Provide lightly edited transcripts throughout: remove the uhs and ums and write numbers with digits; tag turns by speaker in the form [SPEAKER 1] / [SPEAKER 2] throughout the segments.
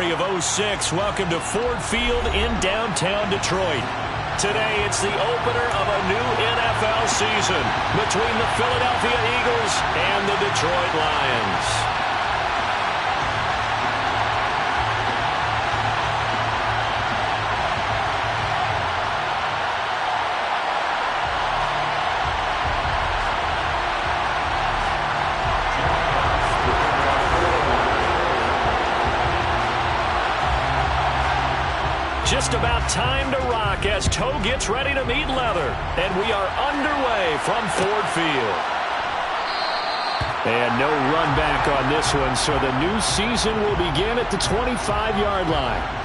[SPEAKER 1] January of '06. Welcome to Ford Field in downtown Detroit. Today, it's the opener of a new NFL season between the Philadelphia Eagles and the Detroit Lions. Just about time to rock as toe gets ready to meet leather. And we are underway from Ford Field. And no run back on this one, so the new season will begin at the 25-yard line.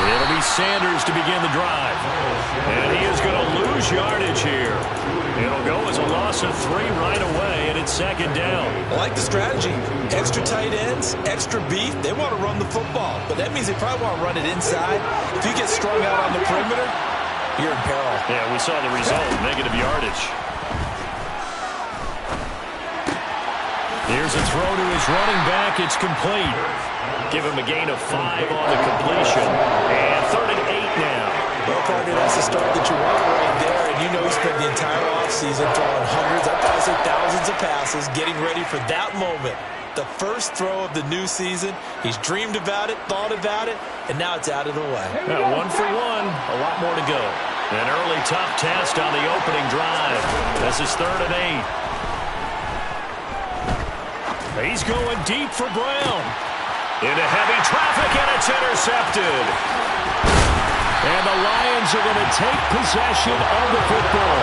[SPEAKER 1] It'll be Sanders to begin the drive. And he is going to lose yardage here. It'll go as a loss of 3 right away, and it's second down.
[SPEAKER 2] I like the strategy. Extra tight ends, extra beef. They want to run the football, but that means they probably want to run it inside. If you get strung out on the perimeter, you're in peril.
[SPEAKER 1] Yeah, we saw the result, negative yardage. Here's a throw to his running back. It's complete. Give him a gain of 5 on the completion. And 3rd and 8 now.
[SPEAKER 2] Well, partner, that's the start that you want right there. And you know he spent the entire offseason throwing hundreds, I'd probably say thousands of passes, getting ready for that moment. The first throw of the new season. He's dreamed about it, thought about it, and now it's out of the way.
[SPEAKER 1] 1 for 1. A lot more to go. An early tough test on the opening drive. This is 3rd and 8. He's going deep for Brown. Into heavy traffic, and it's intercepted. And the Lions are going to take possession of the football.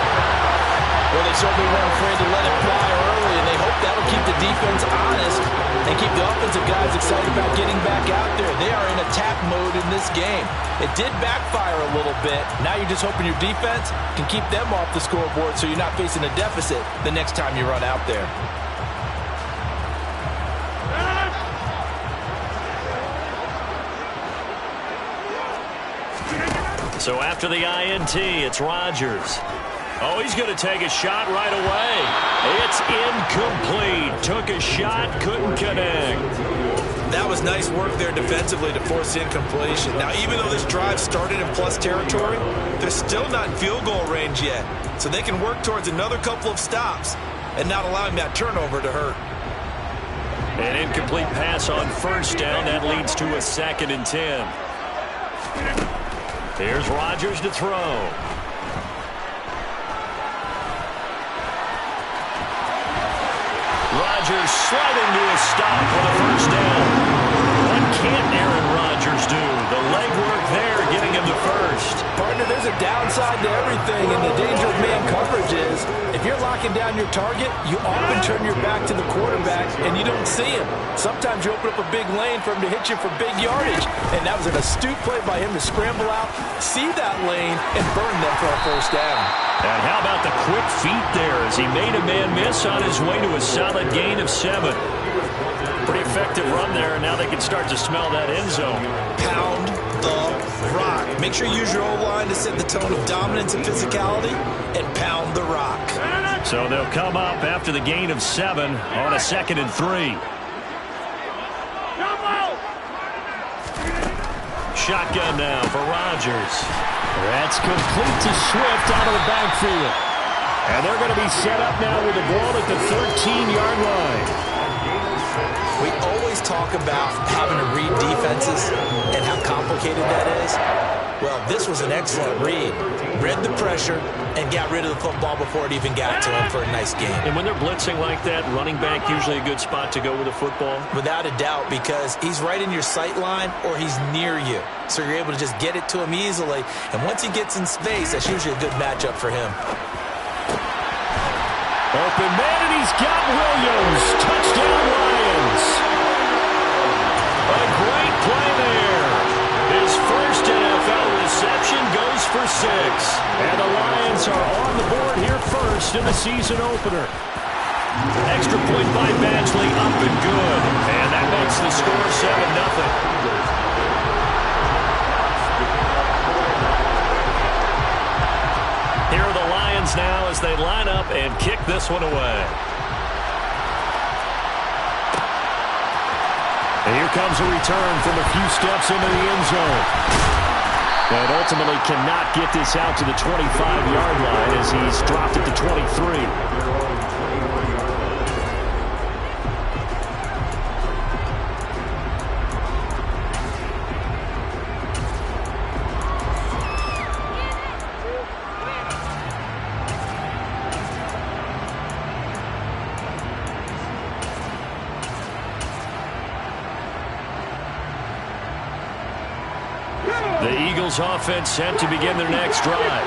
[SPEAKER 2] Well, they certainly weren't afraid to let it fly early, and they hope that'll keep the defense honest and keep the offensive guys excited about getting back out there. They are in attack mode in this game. It did backfire a little bit. Now you're just hoping your defense can keep them off the scoreboard so you're not facing a deficit the next time you run out there.
[SPEAKER 1] So after the INT, it's Rodgers. Oh, he's going to take a shot right away. It's incomplete. Took a shot, couldn't connect.
[SPEAKER 2] That was nice work there defensively to force incompletion. Now, even though this drive started in plus territory, they're still not in field goal range yet. So they can work towards another couple of stops and not allowing that turnover to hurt.
[SPEAKER 1] An incomplete pass on 1st down. That leads to a 2nd and 10. Here's Rodgers to throw. Rodgers sliding to a stop for the 1st down. What can't Aaron Rodgers do? The legwork there getting him the 1st.
[SPEAKER 2] Partner, there's a downside to everything, and the danger of man coverage is if you're locking down your target, you often turn your back to the quarterback and you don't see him. Sometimes you open up a big lane for him to hit you for big yardage, and that was an astute play by him to scramble out, see that lane, and burn them for a 1st down.
[SPEAKER 1] And how about the quick feet there as he made a man miss on his way to a solid gain of 7. Pretty effective run there, and now they can start to smell that end zone.
[SPEAKER 2] Pound the rock. Make sure you use your O-line to set the tone of dominance and physicality, and pound the rock.
[SPEAKER 1] So they'll come up after the gain of 7 on a 2nd and 3. Shotgun now for Rodgers. That's complete to Swift out of the backfield. And they're going to be set up now with the ball at the 13-yard line.
[SPEAKER 2] We always talk about having to read defenses and how complicated that is. Well, this was an excellent read. Read the pressure and got rid of the football before it even got to him for a nice game.
[SPEAKER 1] And when they're blitzing like that, running back usually a good spot to go with a football?
[SPEAKER 2] Without a doubt, because he's right in your sight line or he's near you. So you're able to just get it to him easily. And once he gets in space, that's usually a good matchup for him.
[SPEAKER 1] Open man, and he's got Williams. Touchdown, Lions. A great play there. His first NFL reception goes for 6. And the Lions are on the board here first in the season opener. Extra point by Badgley, up and good. And that makes the score 7-0. Here are the Lions now as they line up and kick this one away. And here comes a return from a few steps into the end zone. But ultimately cannot get this out to the 25-yard line as he's dropped it to 23. The Eagles offense set to begin their next drive.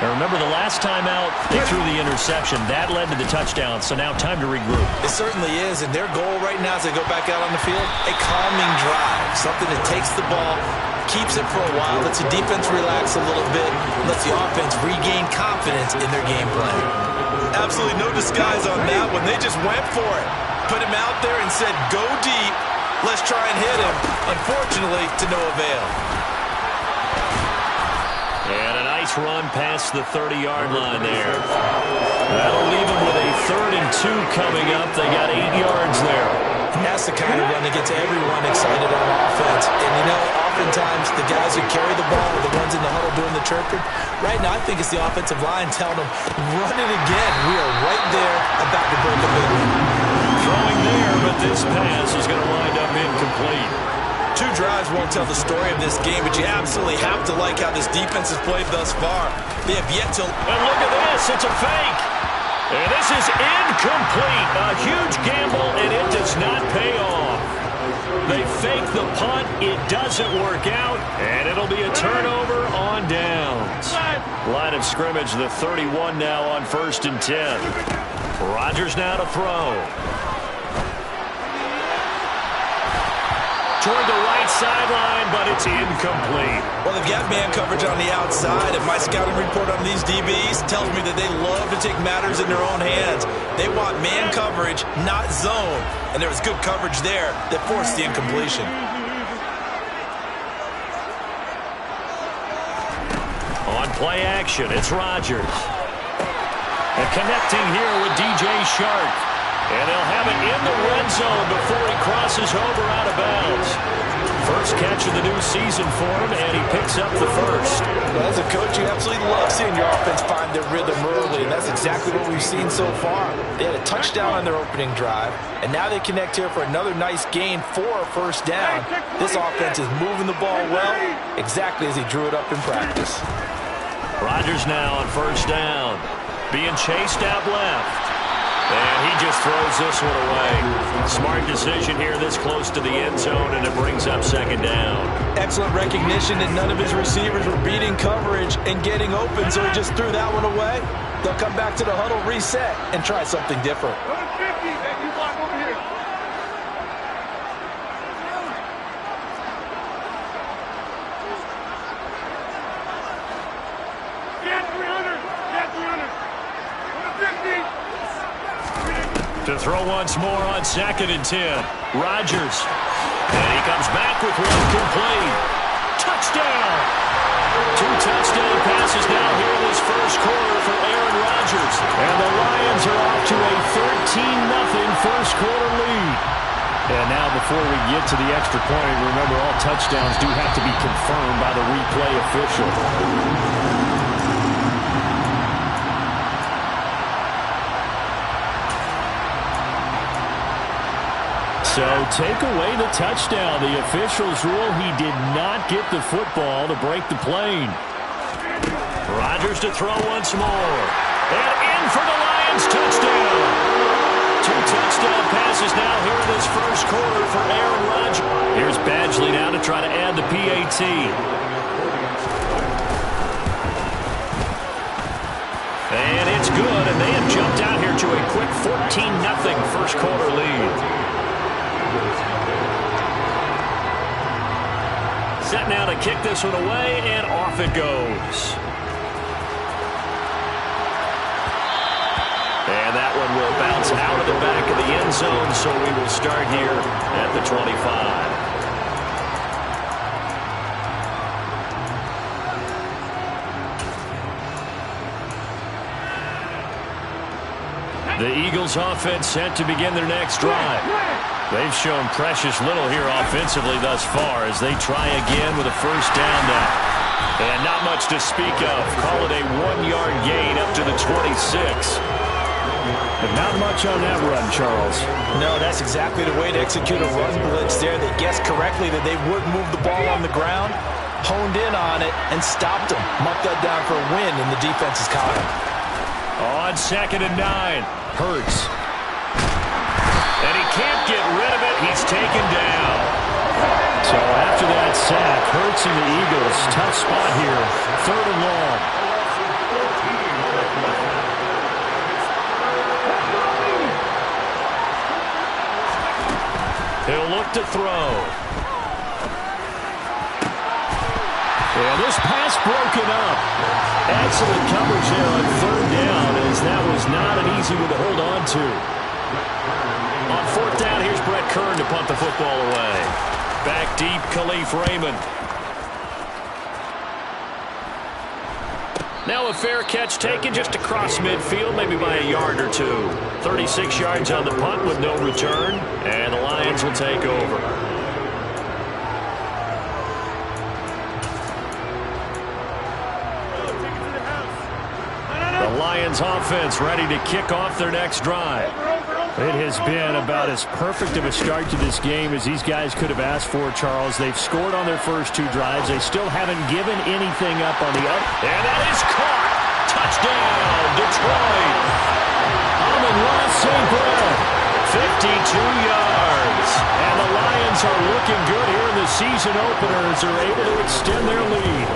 [SPEAKER 1] Now remember, the last time out, they threw the interception. That led to the touchdown, so now time to regroup.
[SPEAKER 2] It certainly is, and their goal right now as they go back out on the field, a calming drive. Something that takes the ball, keeps it for a while, lets the defense relax a little bit, lets the offense regain confidence in their game plan. Absolutely no disguise on that one. They just went for it. Put him out there and said, go deep. Let's try and hit him. Unfortunately, to no avail.
[SPEAKER 1] And a nice run past the 30-yard line there. That'll leave them with a 3rd and 2 coming up. They got 8 yards there.
[SPEAKER 2] And that's the kind of run that gets everyone excited on offense. And, you know, oftentimes the guys who carry the ball are the ones in the huddle doing the chirping. Right now, I think it's the offensive line telling them, run it again. We are right there about to break a big one.
[SPEAKER 1] Throwing there, but this pass is going to wind up incomplete.
[SPEAKER 2] 2 drives won't tell the story of this game, but you absolutely have to like how this defense has played thus far. They have yet to...
[SPEAKER 1] And look at this. It's a fake. And this is incomplete. A huge gamble, and it does not pay off. They fake the punt. It doesn't work out, and it'll be a turnover on downs. Line of scrimmage, the 31 now on 1st and 10. Rodgers now to throw. Toward the right sideline, but it's incomplete.
[SPEAKER 2] Well, they've got man coverage on the outside, and my scouting report on these DBs tells me that they love to take matters in their own hands. They want man coverage, not zone, and there was good coverage there that forced the incompletion.
[SPEAKER 1] On play action, it's Rodgers. And connecting here with DJ Shark. And they'll have it in the red zone before he crosses over out of bounds. First catch of the new season for him, and he picks up the first.
[SPEAKER 2] Well, as a coach, you absolutely love seeing your offense find their rhythm early, and that's exactly what we've seen so far. They had a touchdown on their opening drive, and now they connect here for another nice gain for a first down. This offense is moving the ball well, exactly as he drew it up in practice.
[SPEAKER 1] Rodgers now on 1st down, being chased out left. And he just throws this one away. Smart decision here this close to the end zone, and it brings up 2nd down.
[SPEAKER 2] Excellent recognition that none of his receivers were beating coverage and getting open, so he just threw that one away. They'll come back to the huddle, reset, and try something different.
[SPEAKER 1] To throw once more on 2nd and 10. Rodgers. And he comes back with one complete. Touchdown! 2 touchdown passes now here in this first quarter for Aaron Rodgers. And the Lions are off to a 13-0 first quarter lead. And now before we get to the extra point, remember all touchdowns do have to be confirmed by the replay official. So take away the touchdown. The officials rule he did not get the football to break the plane. Rodgers to throw once more. And in for the Lions touchdown. 2 touchdown passes now here in this first quarter for Aaron Rodgers. Here's Badgley now to try to add the PAT. And it's good, and they have jumped out here to a quick 14-0 first quarter lead. Set now to kick this one away, and off it goes. And that one will bounce out of the back of the end zone, so we will start here at the 25. The Eagles offense set to begin their next drive. They've shown precious little here offensively thus far as they try again with a first down now. And not much to speak of. Call it a 1-yard gain up to the 26. But not much on that run, Charles.
[SPEAKER 2] No, that's exactly the way to execute a run blitz there. They guessed correctly that they would move the ball on the ground, honed in on it, and stopped them. Marked that down for a win, and the defense is caught him.
[SPEAKER 1] On 2nd and 9, Hurts. And he can't get rid of it. He's taken down. So after that sack, Hurts and the Eagles, tough spot here. 3rd and long. He'll look to throw. And this pass broken up. Excellent coverage there on 3rd down, as that was not an easy one to hold on to. On 4th down, here's Brett Kern to punt the football away. Back deep, Khalif Raymond. Now a fair catch taken just across midfield, maybe by a yard or 2. 36 yards on the punt with no return, and the Lions will take over. The Lions offense ready to kick off their next drive. It has been about as perfect of a start to this game as these guys could have asked for, Charles. They've scored on their first 2 drives. They still haven't given anything up on the other. And that is caught. Touchdown, Detroit. Amon-Ra St. Brown, 52 yards. And the Lions are looking good here in the season opener as they're able to extend their lead.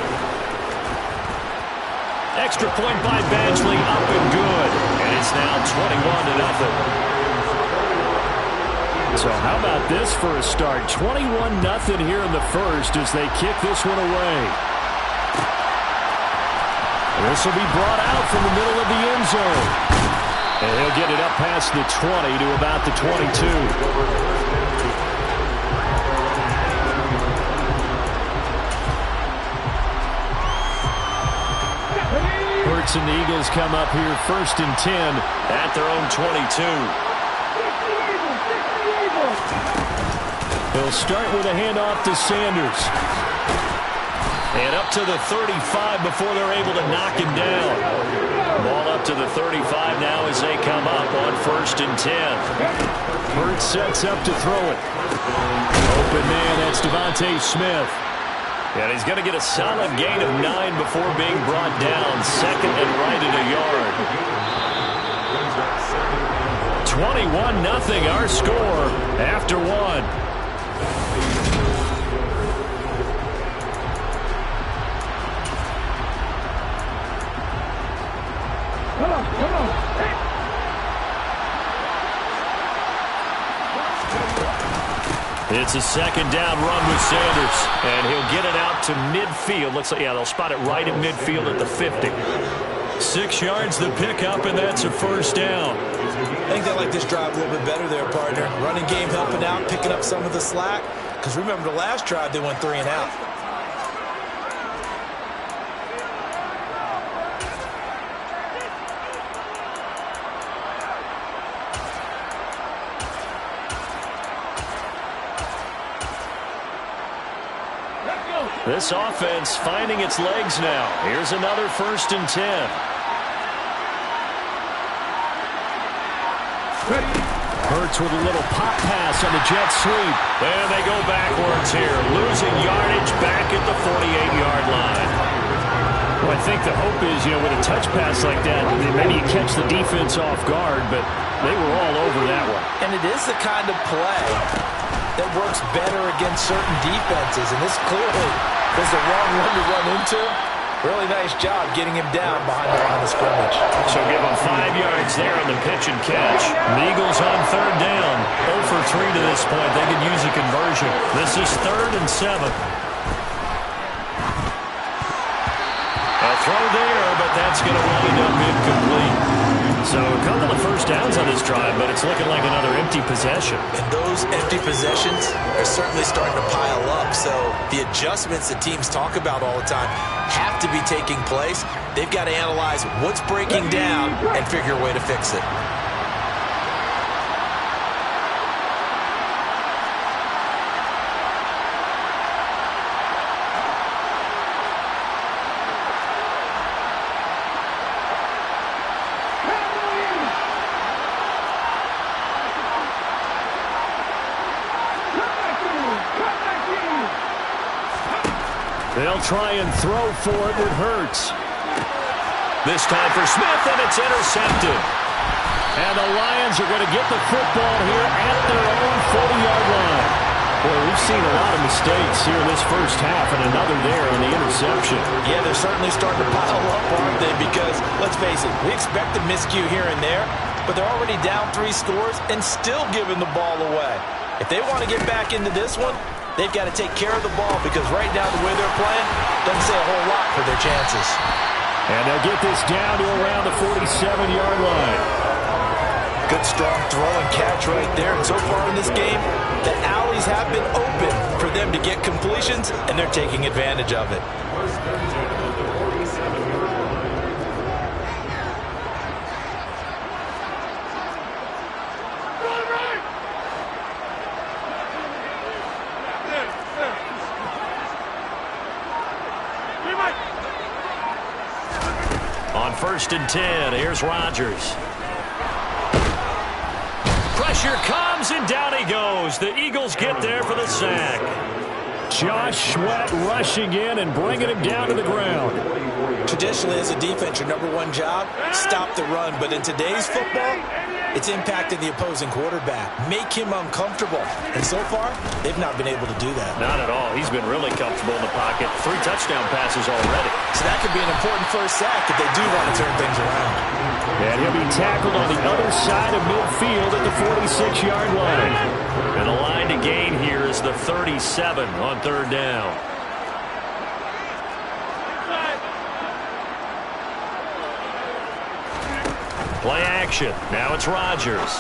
[SPEAKER 1] Extra point by Badgley, up and good. And it's now 21-0. So how about this for a start? 21-0 here in the first as they kick this one away. This will be brought out from the middle of the end zone. And he'll get it up past the 20 to about the 22. Hurts and the Eagles come up here 1st and 10 at their own 22. He'll start with a handoff to Sanders. And up to the 35 before they're able to knock him down. Ball up to the 35 now as they come up on 1st and 10. Hurts sets up to throw it. Open man, that's Devontae Smith. And he's going to get a solid gain of 9 before being brought down. 2nd and right at a yard. 21-0 our score after 1. It's a 2nd down run with Sanders, and he'll get it out to midfield. Looks like, yeah, they'll spot it right at midfield at the 50. 6 yards the pickup, and that's a 1st down.
[SPEAKER 2] I think they like this drive a little bit better there, partner. Running game helping out, picking up some of the slack. Because remember the last drive, they went 3 and out.
[SPEAKER 1] This offense finding its legs now. Here's another 1st and 10. Hurts with a little pop pass on the jet sweep. And they go backwards here, losing yardage back at the 48-yard line. Well, I think the hope is, with a touch pass like that, maybe you catch the defense off guard, but they were all over that one.
[SPEAKER 2] And it is the kind of play that works better against certain defenses, and this clearly was the wrong one to run into. Really nice job getting him down behind the line of scrimmage.
[SPEAKER 1] So give him 5 yards there on the pitch and catch. The Eagles on third down. 0 for 3 to this point. They could use a conversion. This is 3rd and 7. A throw there, but that's going to wind up incomplete. So a couple of first downs on this drive, but it's looking like another empty possession.
[SPEAKER 2] And those empty possessions are certainly starting to pile up. So the adjustments that teams talk about all the time have to be taking place. They've got to analyze what's breaking down and figure a way to fix it.
[SPEAKER 1] They'll try and throw for it with Hurts. This time for Smith, and it's intercepted. And the Lions are going to get the football here at their own 40-yard line. Boy, we've seen a lot of mistakes here in this first half, and another there on the interception.
[SPEAKER 2] Yeah, they're certainly starting to pile up, aren't they? Because, let's face it, we expect a miscue here and there, but they're already down 3 scores and still giving the ball away. If they want to get back into this one, they've got to take care of the ball, because right now the way they're playing doesn't say a whole lot for their chances.
[SPEAKER 1] And they'll get this down to around the 47-yard line.
[SPEAKER 2] Good strong throw and catch right there. And so far in this game, the alleys have been open for them to get completions, and they're taking advantage of it.
[SPEAKER 1] On 1st and 10, here's Rodgers. Pressure comes, and down he goes. The Eagles get there for the sack. Josh Sweat rushing in and bringing him down to the ground.
[SPEAKER 2] Traditionally, as a defense, your #1 job, stop the run. But in today's football, it's impacting the opposing quarterback. Make him uncomfortable. And so far, they've not been able to do that.
[SPEAKER 1] Not at all. He's been really comfortable in the pocket. 3 touchdown passes already.
[SPEAKER 2] So that could be an important first sack if they do want to turn things around.
[SPEAKER 1] And he'll be tackled on the other side of midfield at the 46-yard line. And the line to gain here is the 37 on 3rd down. Play action. Now it's Rodgers.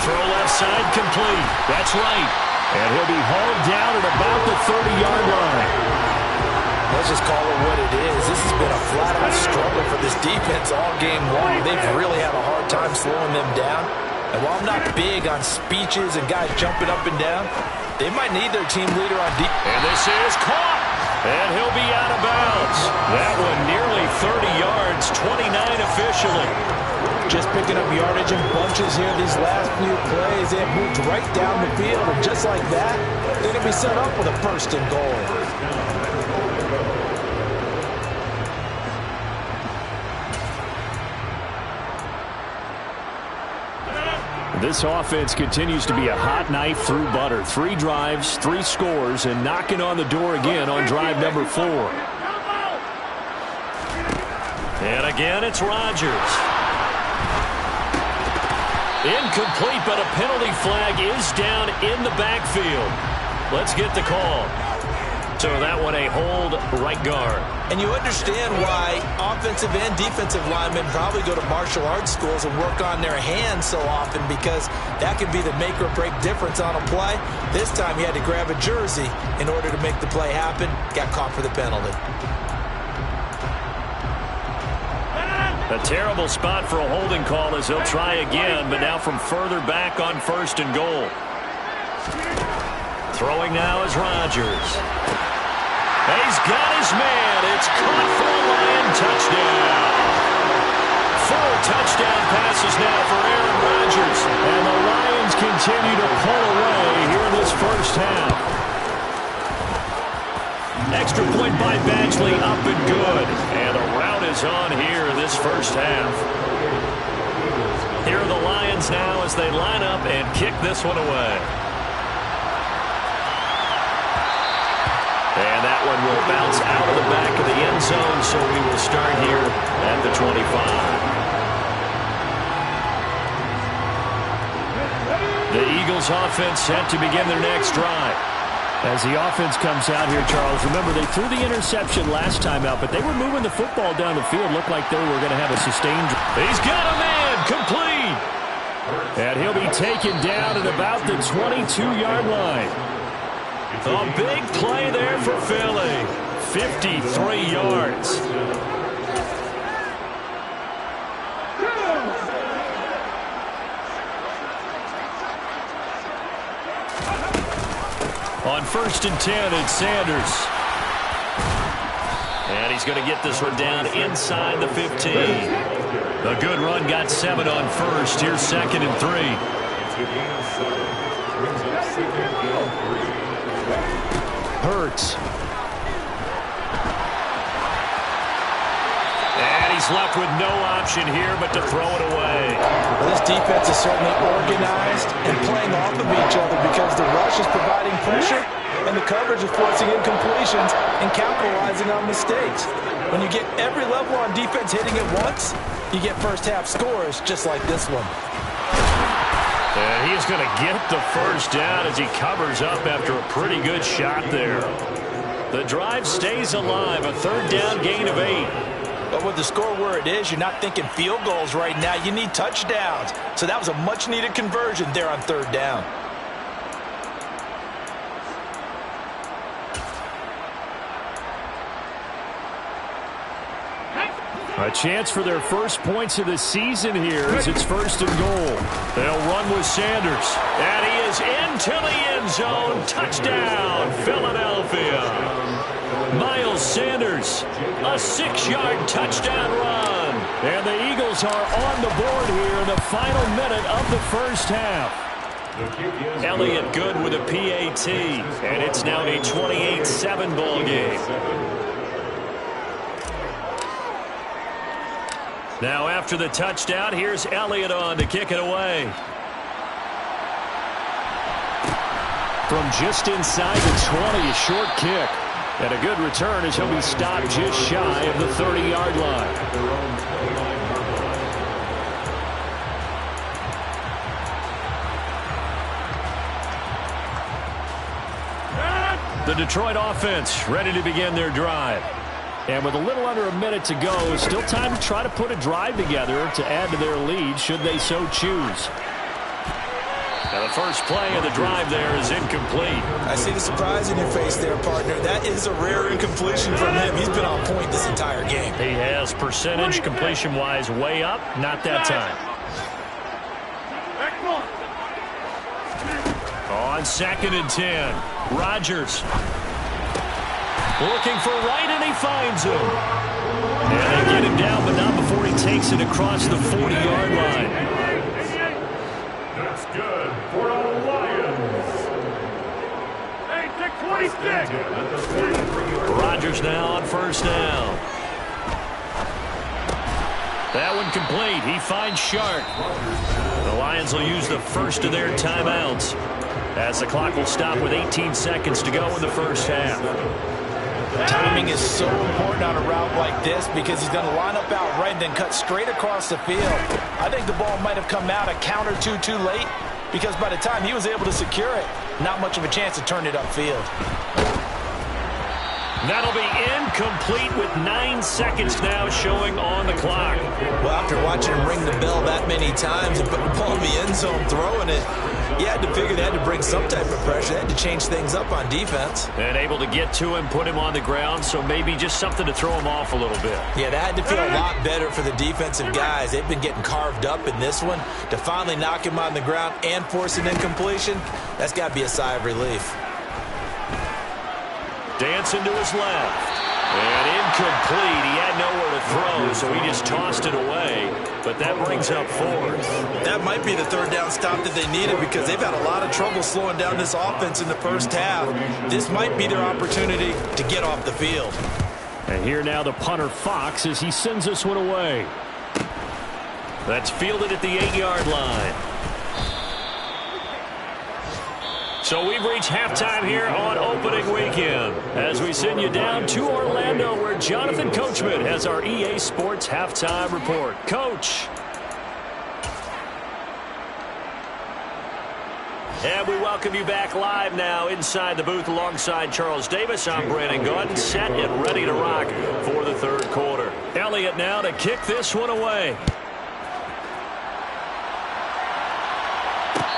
[SPEAKER 1] Throw left side complete. That's right. And he'll be hauled down at about the 30-yard line.
[SPEAKER 2] Let's just call it what it is. This has been a flat-out struggle for this defense all game long. They've really had a hard time slowing them down. And while I'm not big on speeches and guys jumping up and down, they might need their team leader on defense.
[SPEAKER 1] And this is caught. And he'll be out of bounds. That one nearly 30 yards, 29 officially.
[SPEAKER 2] Just picking up yardage in bunches here these last few plays. They have moved right down the field, and just like that, they're going to be set up with a 1st and goal.
[SPEAKER 1] This offense continues to be a hot knife through butter. 3 drives, 3 scores, and knocking on the door again on drive number 4. And again, it's Rodgers. Incomplete, but a penalty flag is down in the backfield. Let's get the call. So that one a hold right guard.
[SPEAKER 2] And you understand why offensive and defensive linemen probably go to martial arts schools and work on their hands so often, because that can be the make or break difference on a play. This time he had to grab a jersey in order to make the play happen. Got caught for the penalty.
[SPEAKER 1] A terrible spot for a holding call as he'll try again, but now from further back on 1st and goal. Throwing now is Rodgers. He's got his man. It's caught for a Lion touchdown. 4 touchdown passes now for Aaron Rodgers. And the continue to pull away here in this first half. Extra point by Badgley, up and good. And a rout is on here in this first half. Here are the Lions now as they line up and kick this one away. And that one will bounce out of the back of the end zone, so we will start here at the 25. The Eagles offense set to begin their next drive. As the offense comes out here, Charles, remember they threw the interception last time out, but they were moving the football down the field. Looked like they were going to have a sustained. He's got a man, complete. And he'll be taken down at about the 22-yard line. A big play there for Philly. 53 yards. On 1st and 10, it's Sanders. And he's going to get this one down inside the 15. A good run, got 7 on 1st. Here's 2nd and 3. Hurts. And he's left with no option here but to throw it away.
[SPEAKER 2] Well, this defense is certainly organized and playing off of each other because the rush is providing pressure and the coverage is forcing incompletions and capitalizing on mistakes. When you get every level on defense hitting at once, you get first-half scores just like this one.
[SPEAKER 1] And he's going to get the first down as he covers up after a pretty good shot there. The drive stays alive, a 3rd down gain of 8.
[SPEAKER 2] But with the score where it is, you're not thinking field goals right now. You need touchdowns. So that was a much-needed conversion there on 3rd down.
[SPEAKER 1] A chance for their first points of the season here as it's 1st and goal. They'll run with Sanders. And he is into the end zone. Touchdown, Philadelphia. Miles Sanders, a 6-yard touchdown run. And the Eagles are on the board here in the final minute of the first half. Elliott good with a PAT. And it's now a 28-7 ball game. Now after the touchdown, here's Elliott on to kick it away. From just inside the 20, a short kick. And a good return as he'll be stopped just shy of the 30-yard line. The Detroit offense ready to begin their drive. And with a little under a minute to go, still time to try to put a drive together to add to their lead should they so choose. Now the first play of the drive there is incomplete.
[SPEAKER 2] I see the surprise in your face there, partner. That is a rare incompletion from him. He's been on point this entire game.
[SPEAKER 1] He has percentage completion-wise way up. Not that time. On 2nd and 10, Rodgers. Looking for right, and he finds him. And they get him down, but not before he takes it across the 40-yard line.
[SPEAKER 3] That's good for the Lions. Hey, take 26.
[SPEAKER 1] Rodgers now on 1st down. That one complete. He finds Shark. The Lions will use the first of their timeouts as the clock will stop with 18 seconds to go in the first half.
[SPEAKER 2] Timing is so important on a route like this because he's going to line up out right and then cut straight across the field. I think the ball might have come out a count or two too late because by the time he was able to secure it, not much of a chance to turn it upfield.
[SPEAKER 1] That'll be incomplete with 9 seconds now showing on the clock.
[SPEAKER 2] Well, after watching him ring the bell that many times and put the ball in the end zone throwing it, you had to figure they had to bring some type of pressure. They had to change things up on defense.
[SPEAKER 1] And able to get to him, put him on the ground, so maybe just something to throw him off a little bit.
[SPEAKER 2] Yeah, that had to feel a lot better for the defensive guys. They've been getting carved up in this one. To finally knock him on the ground and force an incompletion, that's got to be a sigh of relief.
[SPEAKER 1] Dancing to his left. And incomplete. He had nowhere to throw, so he just tossed it away. But that brings up fourth.
[SPEAKER 2] That might be the third down stop that they needed because they've had a lot of trouble slowing down this offense in the first half. This might be their opportunity to get off the field.
[SPEAKER 1] And here now the punter Fox as he sends this one away. That's fielded at the 8-yard line. So we've reached halftime here on opening weekend as we send you down to Orlando where Jonathan Coachman has our EA Sports halftime report. Coach. And we welcome you back live now inside the booth alongside Charles Davis. I'm Brandon Gunn, set and ready to rock for the third quarter. Elliott now to kick this one away.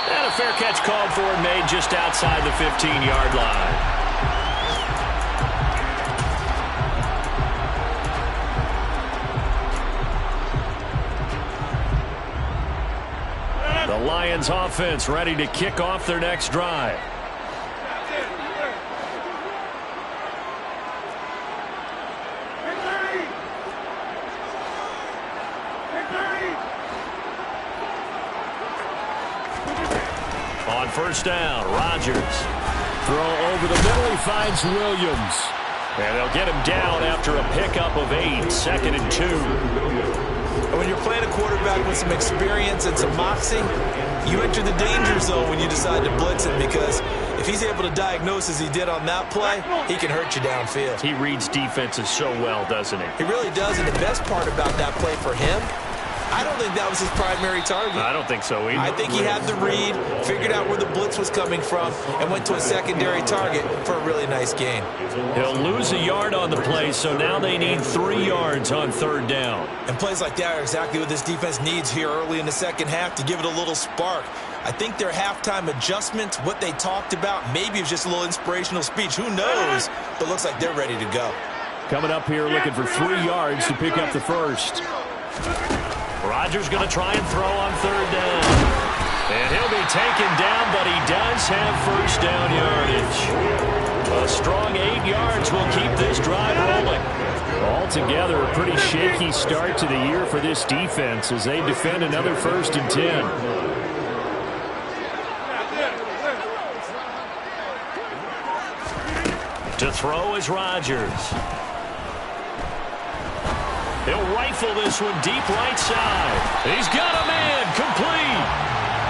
[SPEAKER 1] And a fair catch called for and made just outside the 15-yard line. The Lions offense ready to kick off their next drive. On first down, Rodgers. Throw over the middle, he finds Williams. And they'll get him down after a pickup of 8, 2nd and 2.
[SPEAKER 2] When you're playing a quarterback with some experience and some moxie, you enter the danger zone when you decide to blitz him because if he's able to diagnose as he did on that play, he can hurt you downfield.
[SPEAKER 1] He reads defenses so well, doesn't he?
[SPEAKER 2] He really does, and the best part about that play for him, I don't think that was his primary target.
[SPEAKER 1] I don't think so either.
[SPEAKER 2] I think he had the read, figured out where the blitz was coming from, and went to a secondary target for a really nice gain.
[SPEAKER 1] He'll lose a yard on the play, so now they need 3 yards on third down.
[SPEAKER 2] And plays like that are exactly what this defense needs here early in the second half to give it a little spark. I think their halftime adjustments, what they talked about, maybe it was just a little inspirational speech. Who knows? But looks like they're ready to go.
[SPEAKER 1] Coming up here looking for 3 yards to pick up the first. Rodgers going to try and throw on third down. And he'll be taken down, but he does have first down yardage. A strong 8 yards will keep this drive rolling. Altogether, a pretty shaky start to the year for this defense as they defend another 1st and 10. To throw is Rodgers. He'll rifle this one deep right side. He's got a man complete.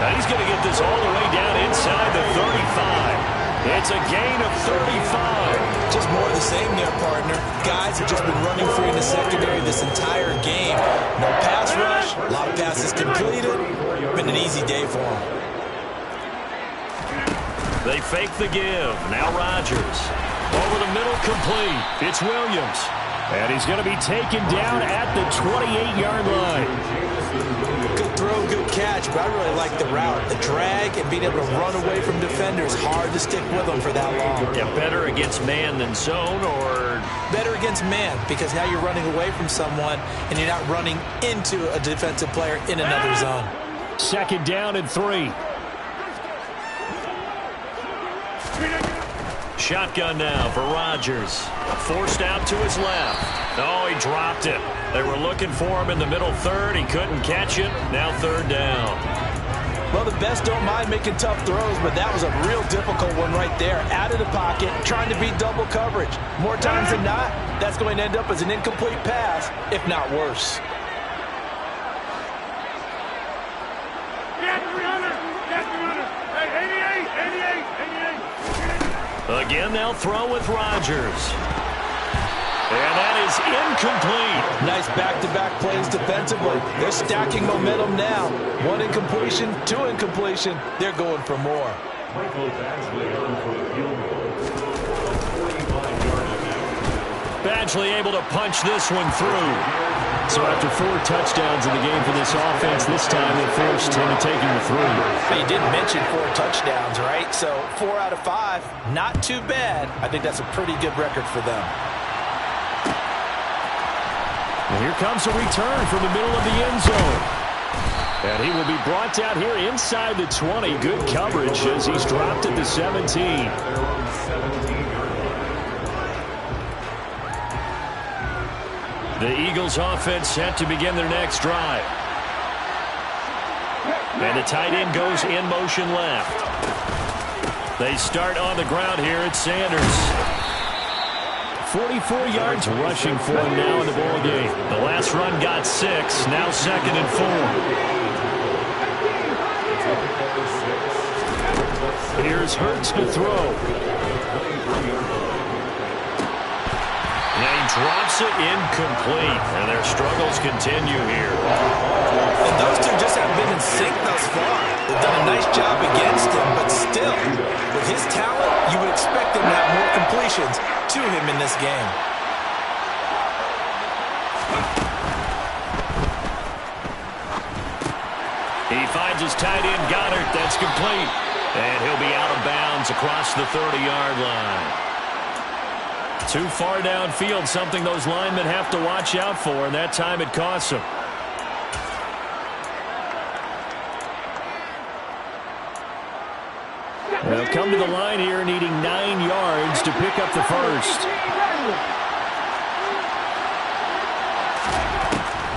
[SPEAKER 1] Now he's going to get this all the way down inside the 35. It's a gain of 35.
[SPEAKER 2] Just more of the same there, partner. Guys have just been running free in the secondary this entire game. No pass rush, a lot of passes completed. Been an easy day for them.
[SPEAKER 1] They fake the give. Now Rodgers. Over the middle, complete. It's Williams. And he's going to be taken down at the 28-yard line.
[SPEAKER 2] Good throw, good catch, but I really like the route. The drag and being able to run away from defenders, hard to stick with them for that long.
[SPEAKER 1] Yeah, better against man than zone, or?
[SPEAKER 2] Better against man, because now you're running away from someone and you're not running into a defensive player in another zone.
[SPEAKER 1] 2nd down and 3. Shotgun now for Rodgers. Forced out to his left. Oh, he dropped it. They were looking for him in the middle third. He couldn't catch it. Now 3rd down.
[SPEAKER 2] Well, the best don't mind making tough throws, but that was a real difficult one right there. Out of the pocket, trying to beat double coverage. More times than not, that's going to end up as an incomplete pass, if not worse.
[SPEAKER 1] Again, they'll throw with Rodgers. And that is incomplete.
[SPEAKER 2] Nice back-to-back plays defensively. They're stacking momentum now. 1 incompletion, 2 incompletion. They're going for more.
[SPEAKER 1] Badgley able to punch this one through. So after 4 touchdowns in the game for this offense, this time they forced him to taking the 3.
[SPEAKER 2] You didn't mention 4 touchdowns, right? So 4 out of 5, not too bad. I think that's a pretty good record for them.
[SPEAKER 1] And here comes a return from the middle of the end zone. And he will be brought down here inside the 20. Good coverage as he's dropped at the 17. The Eagles offense set to begin their next drive. And the tight end goes in motion left. They start on the ground here at Sanders. 44 yards rushing for him now in the ball game. The last run got 6, now 2nd and 4. Here's Hurts to throw. And he drops it incomplete, and their struggles continue here.
[SPEAKER 2] And those two just haven't been in sync thus far. They've done a nice job against him, but still, with his talent, you would expect him to have more completions to him in this game.
[SPEAKER 1] He finds his tight end, Goddard. That's complete. And he'll be out of bounds across the 30-yard line. Too far downfield, something those linemen have to watch out for, and that time it costs them. They'll come to the line here needing 9 yards to pick up the first.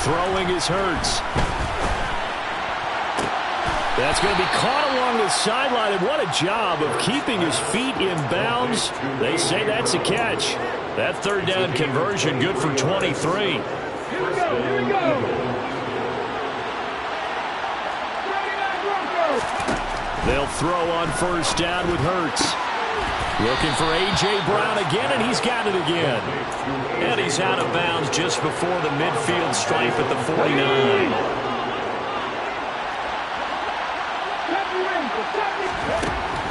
[SPEAKER 1] Throwing is Hurts. That's going to be caught along the sideline, and what a job of keeping his feet in bounds. They say that's a catch. That third down conversion good for 23.
[SPEAKER 3] Here we go.
[SPEAKER 1] They'll throw on first down with Hurts. Looking for A.J. Brown again, and he's got it again. And he's out of bounds just before the midfield stripe at the 49.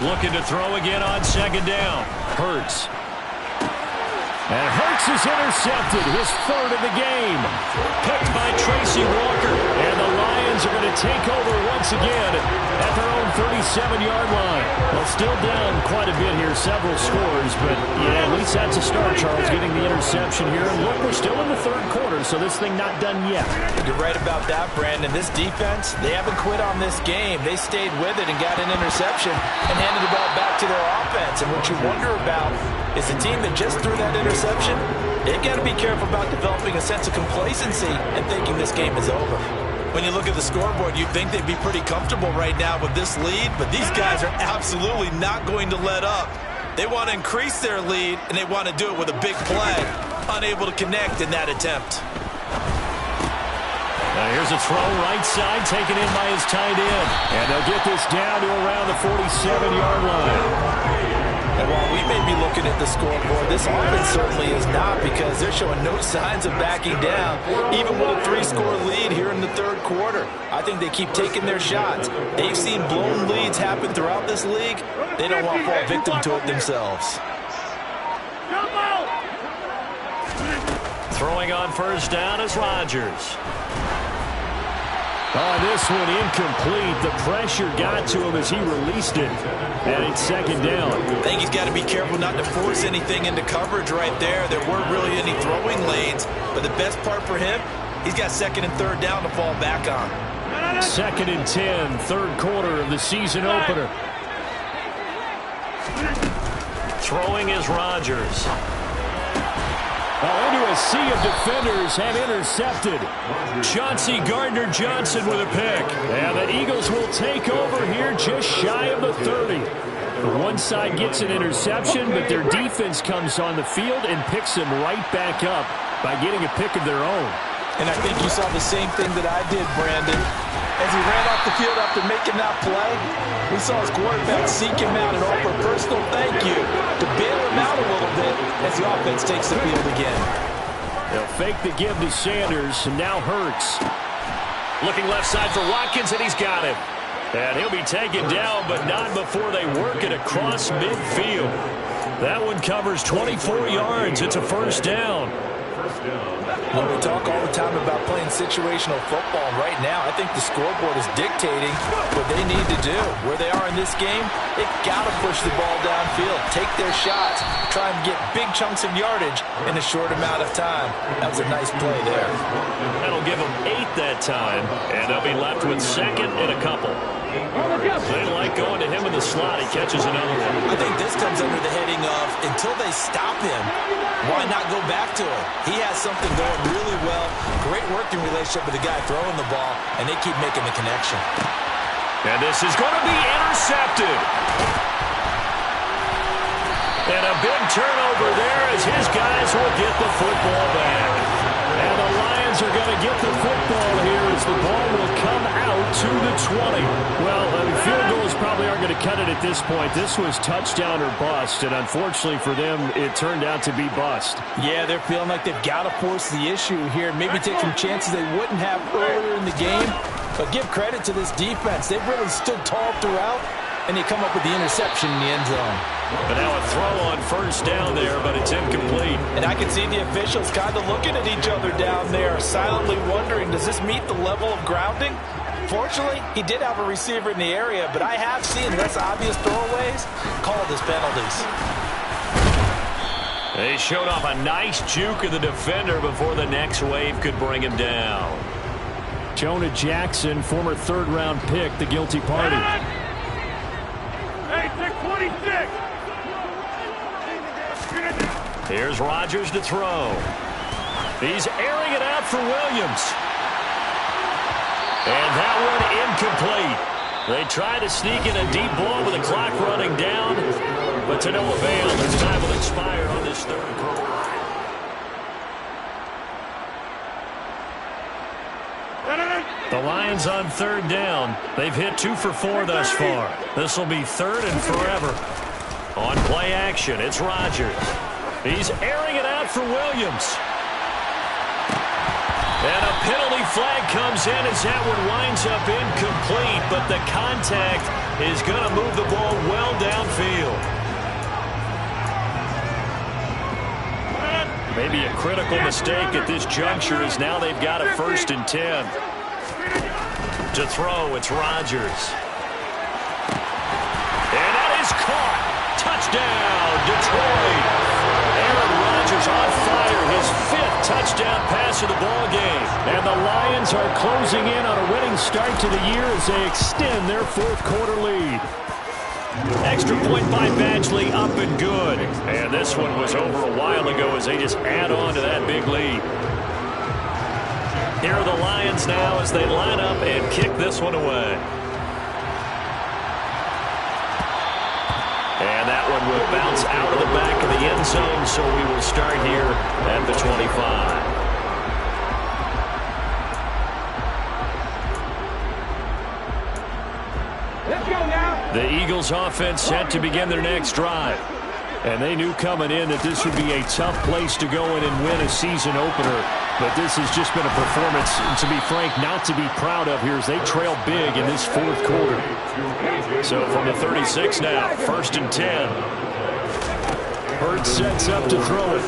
[SPEAKER 1] Looking to throw again on second down. Hurts. And Hurts is intercepted, his 3rd of the game. Picked by Tracy Walker. And the Lions are going to take over once again at their own 37-yard line. Well, still down quite a bit here, several scores. But, yeah, at least that's a start, Charles, getting the interception here. And look, we're still in the 3rd quarter, so this thing not done yet.
[SPEAKER 2] You're right about that, Brandon. This defense, they haven't quit on this game. They stayed with it and got an interception and handed the ball back to their offense. And what you wonder about is the team that just threw that interception, they've got to be careful about developing a sense of complacency and thinking this game is over. When you look at the scoreboard, you'd think they'd be pretty comfortable right now with this lead, but these guys are absolutely not going to let up. They want to increase their lead, and they want to do it with a big play. Unable to connect in that attempt.
[SPEAKER 1] Now here's a throw right side, taken in by his tight end. And they'll get this down to around the 47-yard line.
[SPEAKER 2] And while we may be looking at the scoreboard, this offense certainly is not, because they're showing no signs of backing down, even with a 3-score lead here in the 3rd quarter. I think they keep taking their shots. They've seen blown leads happen throughout this league. They don't want to fall victim to it themselves.
[SPEAKER 1] Throwing on first down is Rodgers. Oh, this one incomplete. The pressure got to him as he released it. And it's 2nd down.
[SPEAKER 2] I think he's got to be careful not to force anything into coverage right there. There weren't really any throwing lanes. But the best part for him, he's got 2nd and 3rd down to fall back on.
[SPEAKER 1] 2nd and 10, 3rd quarter of the season opener. Throwing is Rodgers. Into a sea of defenders have intercepted. Chauncey Gardner-Johnson with a pick. And the Eagles will take over here just shy of the 30. One side gets an interception, but their defense comes on the field and picks them right back up by getting a pick of their own.
[SPEAKER 2] And I think you saw the same thing that I did, Brandon. As he ran off the field after making that play, we saw his quarterback seek him out and offer a personal thank you to bail him out a little bit as the offense takes the field again.
[SPEAKER 1] They'll fake the give to Sanders, and now Hurts. Looking left side for Watkins, and he's got him. And he'll be taken down, but not before they work it across midfield. That one covers 24 yards. It's a first down.
[SPEAKER 2] Well, we talk all the time about playing situational football. Right now, I think the scoreboard is dictating what they need to do. Where they are in this game, they've got to push the ball downfield, take their shots, try and get big chunks of yardage in a short amount of time. That was a nice play there.
[SPEAKER 1] That'll give them 8 that time, and they'll be left with 2nd and a couple. They like going to him in the slot. He catches another one.
[SPEAKER 2] I think this comes under the heading of, until they stop him, why not go back to him? He has something going really working relationship with the guy throwing the ball, and they keep making the connection.
[SPEAKER 1] And this is going to be intercepted. And a big turnover there as his guys will get the football back. And the Lions are going to get the football here as the ball will come out to the 20. Well, field goals probably aren't going to cut it at this point. This was touchdown or bust, and unfortunately for them, it turned out to be bust.
[SPEAKER 2] Yeah, they're feeling like they've got to force the issue here, maybe take some chances they wouldn't have earlier in the game. But give credit to this defense. They've really stood tall throughout, and they come up with the interception in the end zone.
[SPEAKER 1] But now a throw on first down there, but it's incomplete.
[SPEAKER 2] And I can see the officials kind of looking at each other down there, silently wondering, does this meet the level of grounding? Fortunately, he did have a receiver in the area, but I have seen less obvious throwaways called as penalties.
[SPEAKER 1] They showed off a nice juke of the defender before the next wave could bring him down. Jonah Jackson, former third-round pick, the guilty party.
[SPEAKER 3] Hey, pick 26.
[SPEAKER 1] Here's Rodgers to throw. He's airing it out for Williams. And that one incomplete. They try to sneak in a deep ball with the clock running down, but to no avail as time will expire on this third quarter. The Lions on third down. They've hit 2 for 4 thus far. This will be third and forever. On play action, it's Rodgers. He's airing it out for Williams. And a penalty flag comes in as that one winds up incomplete, but the contact is going to move the ball well downfield. Maybe a critical mistake at this juncture as now they've got a 1st and 10. To throw, it's Rodgers. And that is caught. Touchdown, Detroit. Aaron Rodgers on fire, his 5th touchdown pass of the ball game. And the Lions are closing in on a winning start to the year as they extend their 4th quarter lead. Extra point by Badgley, up and good. And this one was over a while ago as they just add on to that big lead. Here are the Lions now as they line up and kick this one away. And that one will bounce out of the back of the end zone, so we will start here at the 25. The Eagles offense set to begin their next drive. And they knew coming in that this would be a tough place to go in and win a season opener. But this has just been a performance, to be frank, not to be proud of here as they trail big in this 4th quarter. So from the 36 now, 1st and 10. Hurts sets up to throw it.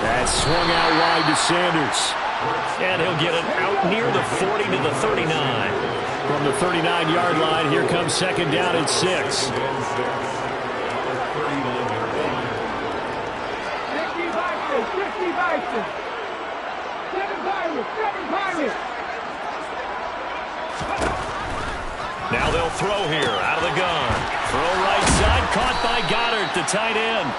[SPEAKER 1] That swung out wide to Sanders. And he'll get it out near the 40 to the 39. From the 39-yard line, here comes 2nd down and 6. Now they'll throw here out of the gun. Throw right side, caught by Goddard, the tight end.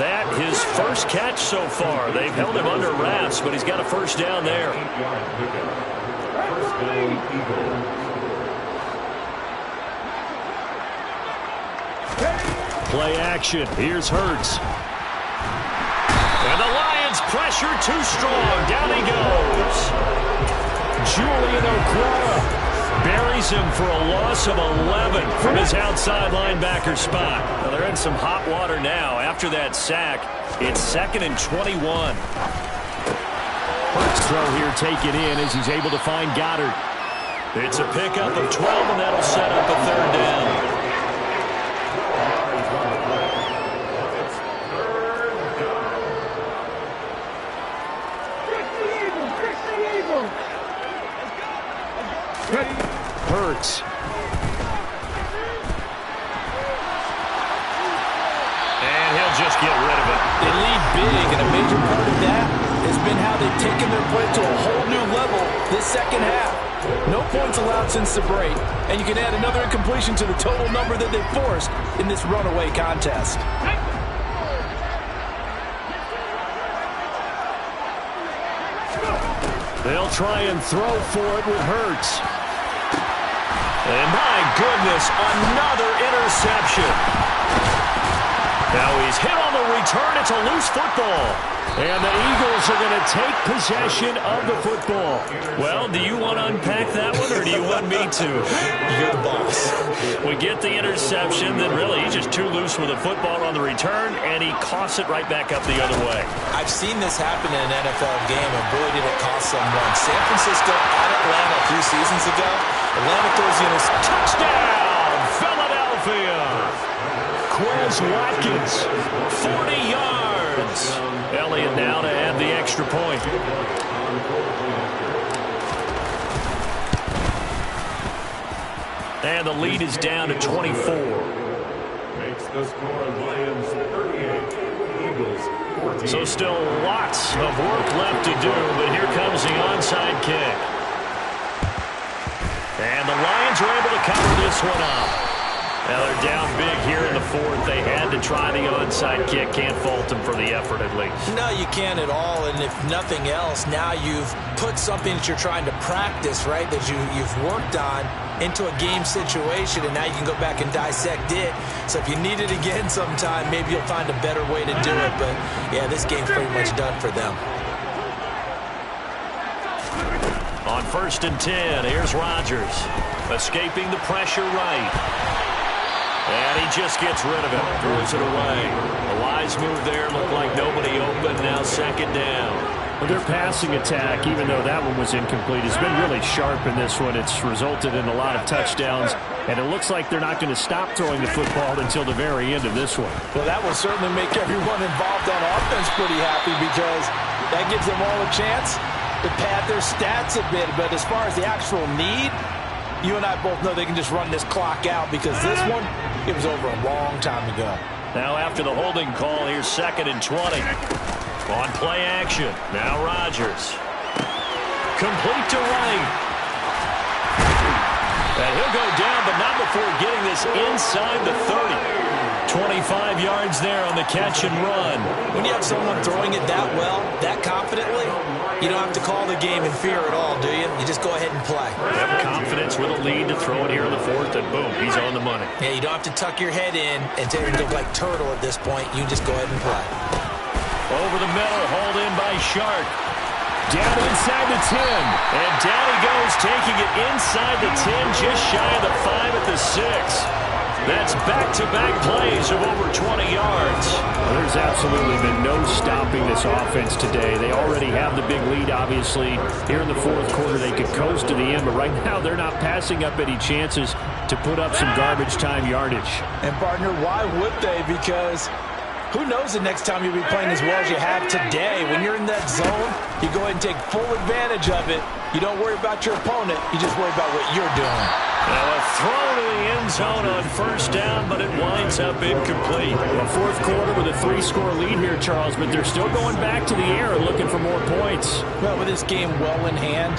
[SPEAKER 1] That his 1st catch so far. They've held him under wraps, but he's got a 1st down there. Play action. Here's Hurts. And the Lions pressure too strong. Down he goes. Julian Okwara buries him for a loss of 11 from his outside linebacker spot. Well, they're in some hot water now. After that sack, it's 2nd and 21. Hurts throw here taken in as he's able to find Goddard. It's a pickup of 12, and that'll set up a 3rd down. Hurts. And he'll just get rid of it.
[SPEAKER 2] They lead big, and a major part of that has been how they've taken their play to a whole new level this 2nd half. No points allowed since the break, and you can add another incompletion to the total number that they forced in this runaway contest.
[SPEAKER 1] They'll try and throw for it with Hurts. And my goodness, another interception. Now he's hit on the return. It's a loose football. And the Eagles are going to take possession of the football. Well, do you want to unpack that one, or do you want me to?
[SPEAKER 2] You're the boss.
[SPEAKER 1] We get the interception, then really he's just too loose with the football on the return, and he coughs it right back up the other way.
[SPEAKER 2] I've seen this happen in an NFL game, and boy, did it cost someone. San Francisco at Atlanta 3 seasons ago. Atlanta throws the interception.
[SPEAKER 1] Touchdown, Philadelphia! Quez Watkins, 40 yards. Elliott now to add the extra point. And the lead is down to 24.
[SPEAKER 3] Makes the score Lions 38, Eagles 14.
[SPEAKER 1] So still lots of work left to do, but here comes the onside kick. And the Lions are able to cover this one up. Now they're down big here in the fourth. They had to try the onside kick. Can't fault them for the effort at least.
[SPEAKER 2] No, you can't at all. And if nothing else, now you've put something that you're trying to practice, right, that you've worked on into a game situation, and now you can go back and dissect it. So if you need it again sometime, maybe you'll find a better way to do it. But, yeah, this game's pretty much done for them.
[SPEAKER 1] On 1st and 10, here's Rodgers. Escaping the pressure right. And he just gets rid of it. Throws it away. A wise move there. Looked like nobody open. Now 2nd down. Well, their passing attack, even though that one was incomplete, has been really sharp in this one. It's resulted in a lot of touchdowns. And it looks like they're not going to stop throwing the football until the very end of this one.
[SPEAKER 2] Well, that will certainly make everyone involved on offense pretty happy, because that gives them all a chance to pad their stats a bit. But as far as the actual need, you and I both know they can just run this clock out, because this one, it was over a long time ago.
[SPEAKER 1] Now after the holding call, here's 2nd and 20. On play action. Now Rodgers. Complete to right. And he'll go down, but not before getting this inside the 30. 25 yards there on the catch and run.
[SPEAKER 2] When you have someone throwing it that well, that confidently, you don't have to call the game in fear at all, do you? You just go ahead and play.
[SPEAKER 1] Have confidence with a lead to throw it here in the 4th, and boom, he's on the money.
[SPEAKER 2] Yeah, you don't have to tuck your head in and look like turtle at this point. You just go ahead and play.
[SPEAKER 1] Over the middle, hauled in by Shark. Down inside the 10. And down he goes, taking it inside the 10, just shy of the 5 at the 6. That's back-to-back plays of over 20 yards. Well, there's absolutely been no stopping this offense today. They already have the big lead, obviously. Here in the 4th quarter, they could coast to the end, but right now they're not passing up any chances to put up some garbage time yardage.
[SPEAKER 2] And, partner, why would they? Because who knows the next time you'll be playing as well as you have today. When you're in that zone, you go ahead and take full advantage of it. You don't worry about your opponent. You just worry about what you're doing.
[SPEAKER 1] Now a throw to the end zone on 1st down, but it winds up incomplete. Well, 4th quarter with a 3-score lead here, Charles, but they're still going back to the air and looking for more points.
[SPEAKER 2] Well, with this game well in hand,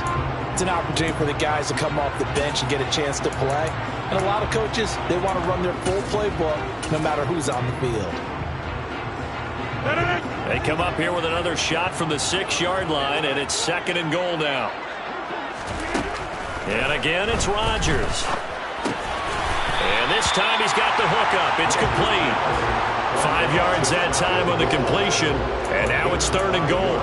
[SPEAKER 2] it's an opportunity for the guys to come off the bench and get a chance to play. And a lot of coaches, they want to run their full playbook no matter who's on the field.
[SPEAKER 1] They come up here with another shot from the 6-yard line, and it's 2nd and goal now. And again, it's Rodgers. And this time he's got the hook up. It's complete. 5 yards that time on the completion. And now it's 3rd and goal.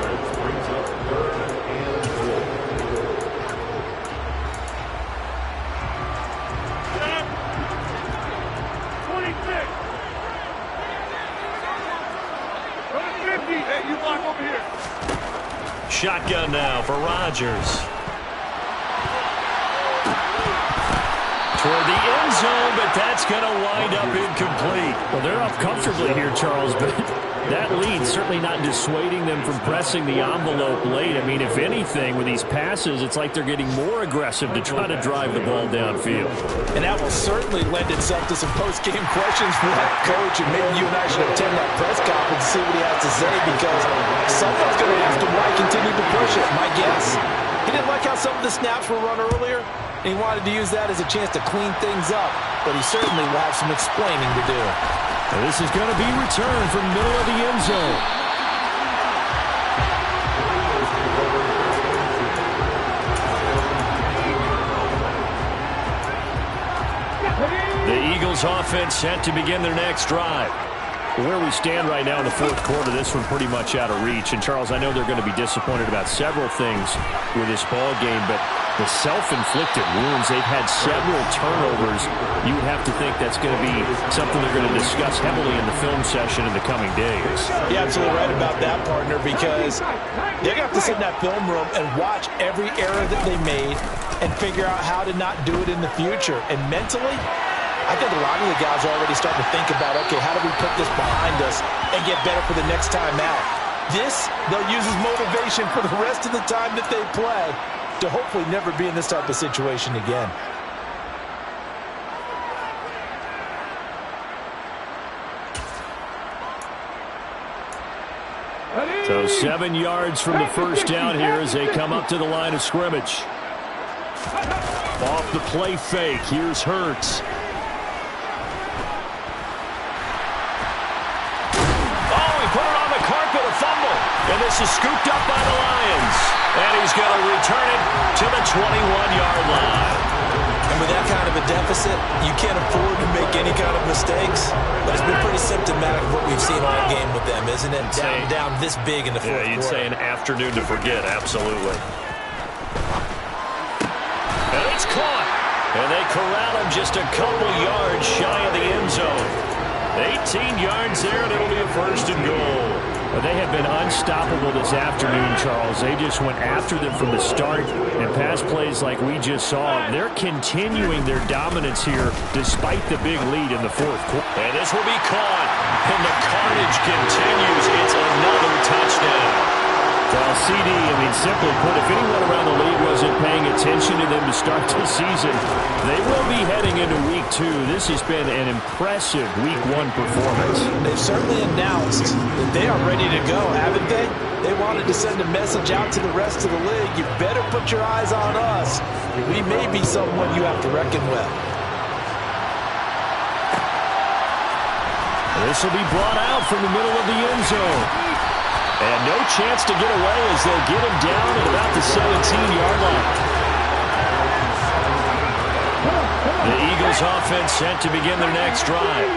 [SPEAKER 1] Shotgun now for Rodgers. Toward the end zone, but that's going to wind up incomplete. Well, they're up comfortably here, Charles, but that lead certainly not dissuading them from pressing the envelope late. I mean, if anything, with these passes, it's like they're getting more aggressive to try to drive the ball downfield.
[SPEAKER 2] And that will certainly lend itself to some post-game questions for that coach, and maybe you and I should attend that press conference and see what he has to say, because someone's going to ask him why he continued to push it. My guess, he didn't like how some of the snaps were run earlier, and he wanted to use that as a chance to clean things up, but he certainly will have some explaining to do.
[SPEAKER 1] And this is going to be returned from middle of the end zone. Eagles offense set to begin their next drive. Where we stand right now in the fourth quarter, this one pretty much out of reach. And, Charles, I know they're going to be disappointed about several things with this ball game, but the self-inflicted wounds, they've had several turnovers. You would have to think that's going to be something they're going to discuss heavily in the film session in the coming days.
[SPEAKER 2] You're absolutely right about that, partner, because they're going to have to sit in that film room and watch every error that they made and figure out how to not do it in the future. And mentally, I think a lot of the guys are already starting to think about, okay, how do we put this behind us and get better for the next time out? This, they'll use as motivation for the rest of the time that they play to hopefully never be in this type of situation again.
[SPEAKER 1] So 7 yards from the first down here as they come up to the line of scrimmage. Off the play fake, here's Hurts. Put it on the carpet, a fumble. And this is scooped up by the Lions. And he's going to return it to the 21-yard line.
[SPEAKER 2] And with that kind of a deficit, you can't afford to make any kind of mistakes. But it's been pretty symptomatic of what we've seen all game with them, isn't it? Down this big in the fourth quarter.
[SPEAKER 1] You'd say an afternoon to forget, absolutely. And it's caught. And they corral him just a couple yards shy of the end zone. 18 yards there, and it'll be a first and goal. They have been unstoppable this afternoon, Charles. They just went after them from the start, and pass plays like we just saw. They're continuing their dominance here despite the big lead in the fourth quarter. And this will be caught, and the carnage continues. It's another touchdown. Well, CD, simply put, if anyone around the league wasn't paying attention to them to start the season, they will be heading into Week 2. This has been an impressive Week 1 performance.
[SPEAKER 2] They've certainly announced that they are ready to go, haven't they? They wanted to send a message out to the rest of the league. You better put your eyes on us. We may be someone you have to reckon with.
[SPEAKER 1] This will be brought out from the middle of the end zone. And no chance to get away as they'll get him down at about the 17-yard line. The Eagles offense set to begin their next drive.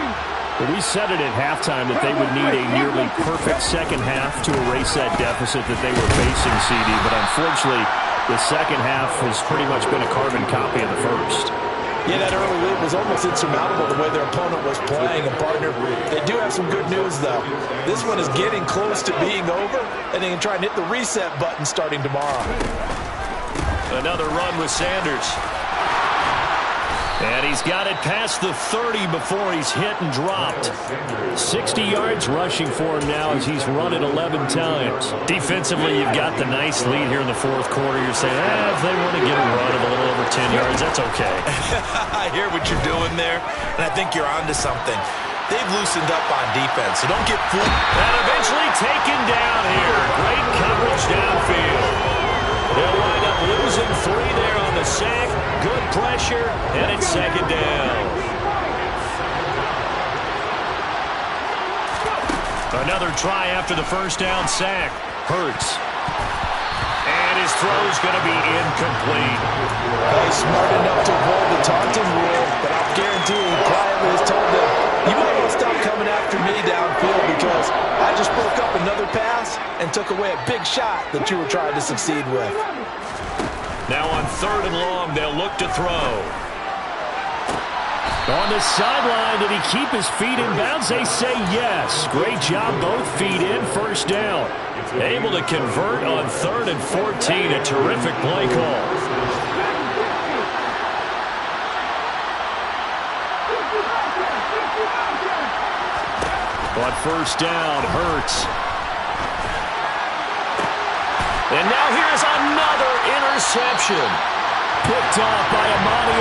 [SPEAKER 1] We said it at halftime that they would need a nearly perfect second half to erase that deficit that they were facing, CD. But unfortunately, the second half has pretty much been a carbon copy of the first.
[SPEAKER 2] Yeah, that early lead was almost insurmountable the way their opponent was playing. And, partner, they do have some good news, though. This one is getting close to being over, and they can try and hit the reset button starting tomorrow.
[SPEAKER 1] Another run with Sanders. And he's got it past the 30 before he's hit and dropped. 60 yards rushing for him now as he's run it 11 times. Defensively, you've got the nice lead here in the fourth quarter. You're saying, if they want to get a run of a little over 10 yards, that's okay.
[SPEAKER 2] I hear what you're doing there, and I think you're onto something. They've loosened up on defense, so don't get fooled.
[SPEAKER 1] And eventually taken down here. Great coverage downfield. They'll wind up losing 3 there on the sack. Good pressure, and it's second down. Another try after the first down sack. Hurts. And his throw's going to be incomplete.
[SPEAKER 2] He's smart enough to avoid the taunting rule, but I'll guarantee he quietly has told them, you might want to stop coming after me downfield because I just broke up another pass and took away a big shot that you were trying to succeed with.
[SPEAKER 1] Now on 3rd and long, they'll look to throw. On the sideline, did he keep his feet in bounds? They say yes. Great job, both feet in, first down. Able to convert on 3rd and 14, a terrific play call. On first down, Hurts. And now here's another interception. Picked off by Amani